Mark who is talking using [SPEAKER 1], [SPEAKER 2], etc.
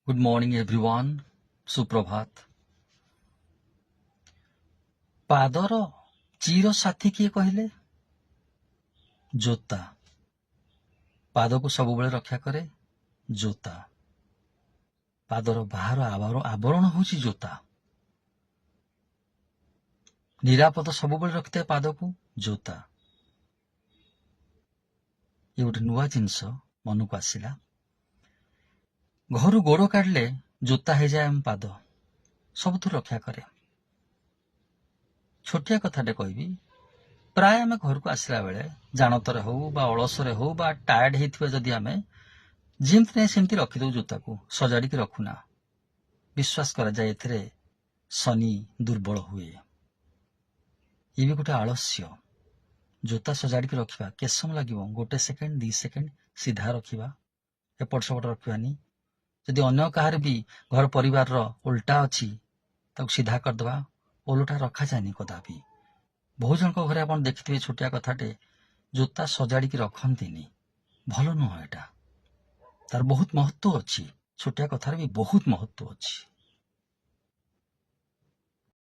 [SPEAKER 1] Good morning everyone सुप्रभात। पादर चिर साथी किए कहले? जोता। पाद को सब रक्षा करे जोता। पादर बाहर आवरण हूँ जोता। निरापद सब रखिथे पाद को जोता। ये गोटे नुआ जिनस मन को आसला। घर गोड़ काढ़ले जोता हो जाए पाद सबुठ रक्षा करे। छोटिया कथाटे कहबी, प्राय आम घर को आसला बेले जानतर हो बा अलसरे हो बा टायर्ड होइथिबा जदि आमे जेमति नै सेमति रखिदौ जोता को सजाड़ी के रखुना। विश्वास करा जाए एथिरे शनि दुर्बल हुए। ये भी गोटे आलस्य। जोता सजाड़ी के रखिबा के समय लागिबो? गोटे सेकेंड 2 सेकेंड सीधा रखिबा, एपट सेपट रखिबानी। जदि अन्य कहार भी घर परिवार रो उल्टा अछि ताको सीधा करदबा। ओलटा रखा जाएनी कदापि। बहुत जन घरे आप देखिए छोटिया कथाटे जोता सजाड़ी की रखती भल नुह। एटा तार बहुत महत्व अच्छी। छोटिया कथार भी बहुत महत्व अच्छी।